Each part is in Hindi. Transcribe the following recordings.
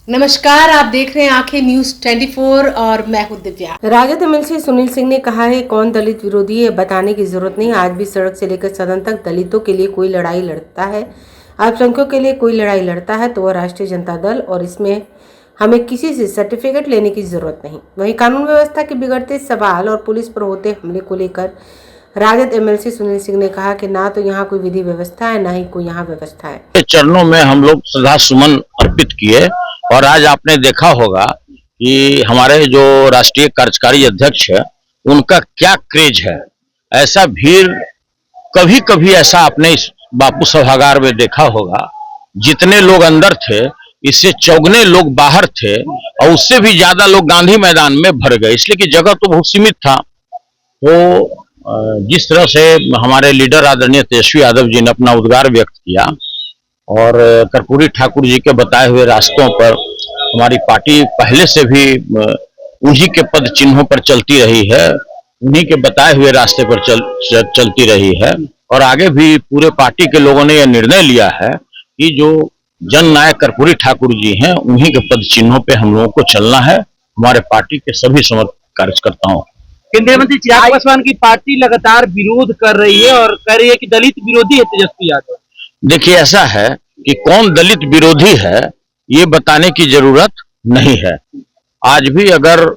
नमस्कार, आप देख रहे हैं आंखें न्यूज 24 और मैं हूं दिव्या। राजद एमएलसी सुनील सिंह ने कहा है, कौन दलित विरोधी है बताने की जरूरत नहीं। आज भी सड़क से लेकर सदन तक दलितों के लिए कोई लड़ाई लड़ता है, अल्पसंख्यकों के लिए कोई लड़ाई लड़ता है तो वह राष्ट्रीय जनता दल, और इसमें हमें किसी से सर्टिफिकेट लेने की जरूरत नहीं। वहीं कानून व्यवस्था के बिगड़ते सवाल और पुलिस पर होते हमले को लेकर राजद एमएलसी सुनील सिंह ने कहा कि ना तो यहाँ कोई विधि व्यवस्था है, ना ही कोई यहाँ व्यवस्था है। चरणों में हम लोग श्रद्धा सुमन अर्पित किए और आज आपने देखा होगा कि हमारे जो राष्ट्रीय कार्यकारी अध्यक्ष है उनका क्या क्रेज है। ऐसा भीड़ कभी कभी ऐसा आपने इस बापू सभागार में देखा होगा। जितने लोग अंदर थे इससे चौगुने लोग बाहर थे और उससे भी ज्यादा लोग गांधी मैदान में भर गए, इसलिए कि जगह तो बहुत सीमित था। तो जिस तरह से हमारे लीडर आदरणीय तेजस्वी यादव जी ने अपना उद्गार व्यक्त किया और कर्पूरी ठाकुर जी के बताए हुए रास्तों पर हमारी पार्टी पहले से भी उन्हीं के पद चिन्हों पर चलती रही है, उन्हीं के बताए हुए रास्ते पर चलती रही है। और आगे भी पूरे पार्टी के लोगों ने यह निर्णय लिया है कि जो जन नायक कर्पूरी ठाकुर जी हैं उन्हीं के पद चिन्हों पे हम लोगों को चलना है, हमारे पार्टी के सभी समर्पित कार्यकर्ताओं। केंद्रीय मंत्री चिराग पासवान की पार्टी लगातार विरोध कर रही है और कह रही है कि दलित विरोधी है तेजस्वी यादव। देखिए, ऐसा है कि कौन दलित विरोधी है ये बताने की जरूरत नहीं है। आज भी अगर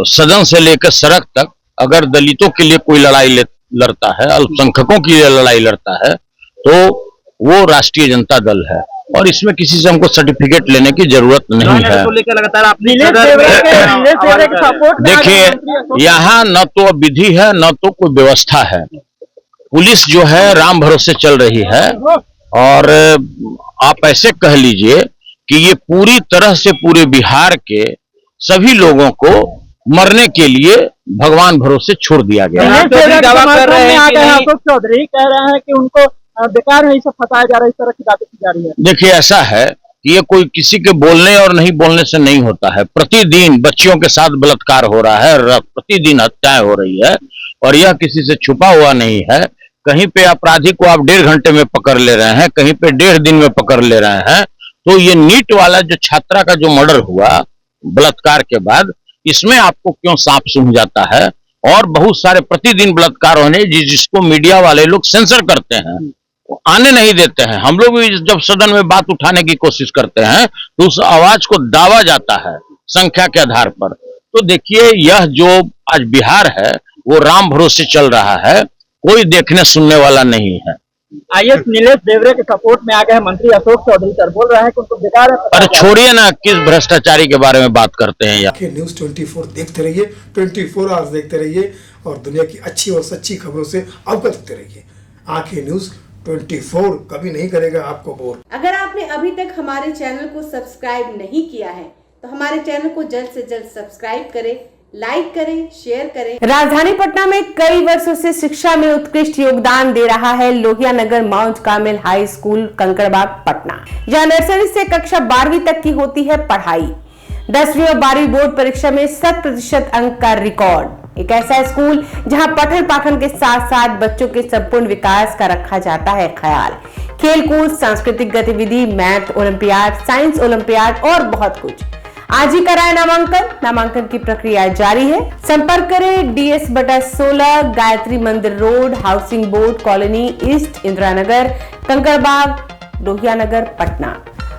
सदन से लेकर सड़क तक अगर दलितों के लिए कोई लड़ाई लड़ता है, अल्पसंख्यकों के लिए लड़ाई लड़ता है तो वो राष्ट्रीय जनता दल है और इसमें किसी से हमको सर्टिफिकेट लेने की जरूरत नहीं है। देखिए, यहाँ न तो विधि है न तो कोई व्यवस्था है। पुलिस जो है राम भरोसे चल रही है और आप ऐसे कह लीजिए कि ये पूरी तरह से पूरे बिहार के सभी लोगों को मरने के लिए भगवान भरोसे छोड़ दिया गया है। अशोक चौधरी कह रहे हैं कि उनको बेकार है, सब फंसाया जा रहा है, इस तरह की बातें की जा रही है। देखिए, ऐसा है कि ये कोई किसी के बोलने और नहीं बोलने से नहीं होता है। प्रतिदिन बच्चियों के साथ बलात्कार हो रहा है, प्रतिदिन हत्याएं हो रही है और यह किसी से छुपा हुआ नहीं है। कहीं पे अपराधी को आप 1.5 घंटे में पकड़ ले रहे हैं, कहीं पे 1.5 दिन में पकड़ ले रहे हैं। तो ये नीट वाला जो छात्रा का जो मर्डर हुआ बलात्कार के बाद, इसमें आपको क्यों सांप सूंघ जाता है? और बहुत सारे प्रतिदिन बलात्कार होने जिसको मीडिया वाले लोग सेंसर करते हैं, आने नहीं देते हैं। हम लोग भी जब सदन में बात उठाने की कोशिश करते हैं तो उस आवाज को दावा जाता है संख्या के आधार पर। तो देखिए, यह जो आज बिहार है वो राम भरोसे चल रहा है, कोई देखने सुनने वाला नहीं है। आईएएस नीलेश देवरे के सपोर्ट में आ गए मंत्री अशोक चौधरी सर, बोल रहे हैं कि उनको बेकार है। अरे छोड़िए ना, किस भ्रष्टाचारी के बारे में बात करते हैं यार। न्यूज 24 देखते रहिए, 24 आवर्स देखते रहिए और दुनिया की अच्छी और सच्ची खबरों से अवगत होते रहिए। आंखें न्यूज 24 कभी नहीं करेगा आपको बोर। अगर आपने अभी तक हमारे चैनल को सब्सक्राइब नहीं किया है तो हमारे चैनल को जल्द से जल्द सब्सक्राइब करें, लाइक करें, शेयर करें। राजधानी पटना में कई वर्षों से शिक्षा में उत्कृष्ट योगदान दे रहा है Lohia Nagar Mount Carmel High School Kankarbagh Patna. जहां नर्सरी से कक्षा 12वीं तक की होती है पढ़ाई। 10वीं और 12वीं बोर्ड परीक्षा में 100% अंक का रिकॉर्ड। एक ऐसा स्कूल जहां पठन पाठन के साथ साथ बच्चों के संपूर्ण विकास का रखा जाता है ख्याल। खेलकूद, सांस्कृतिक गतिविधि, मैथ ओलंपियाड, साइंस ओलंपियाड और बहुत कुछ। आज ही कराएं नामांकन। नामांकन की प्रक्रिया जारी है। संपर्क करें DS/16 Gayatri Mandir road, housing board colony east, Indira Nagar, Kankarbagh, Lohia Nagar, Patna.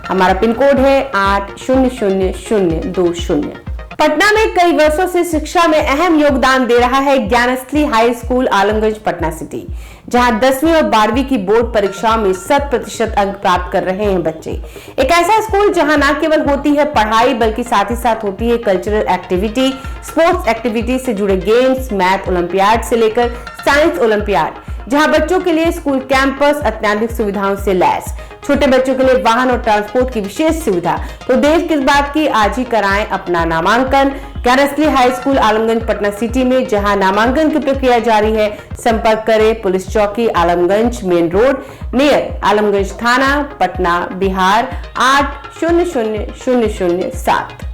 हमारा पिन कोड है 800020। पटना में कई वर्षों से शिक्षा में अहम योगदान दे रहा है Gyansthali high school Alamganj Patna city, जहां 10वीं और 12वीं की बोर्ड परीक्षाओं में 100% अंक प्राप्त कर रहे हैं बच्चे। एक ऐसा स्कूल जहां न केवल होती है पढ़ाई बल्कि साथ ही साथ होती है कल्चरल एक्टिविटी, स्पोर्ट्स एक्टिविटी से जुड़े गेम्स, मैथ ओलंपियाड से लेकर साइंस ओलंपियाड, जहां बच्चों के लिए स्कूल कैंपस अत्याधुनिक सुविधाओं से लैस, छोटे बच्चों के लिए वाहन और ट्रांसपोर्ट की विशेष सुविधा। तो देर किस बात की, आज ही कराएं अपना नामांकन Gyansthali high school Alamganj Patna city में, जहां नामांकन की प्रक्रिया जारी है। संपर्क करें पुलिस चौकी Alamganj main road near Alamganj थाना, पटना, बिहार 800007।